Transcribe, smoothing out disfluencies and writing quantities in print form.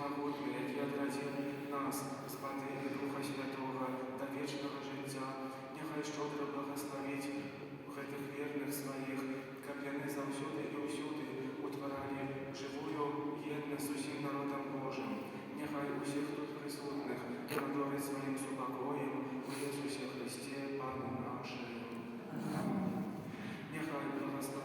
всемогутний, який одрадив нас з води і Духа Святого до вічного життя, нехай щодро благословить гэтых вірних своїх, каб яны заўсёды і ўсюды утваралі живую єдність з усім народом Божим. Нехай усіх тут присутних продовжить своїм супокоєм у Ісусі Христі, Пану нашим. Нехай благословить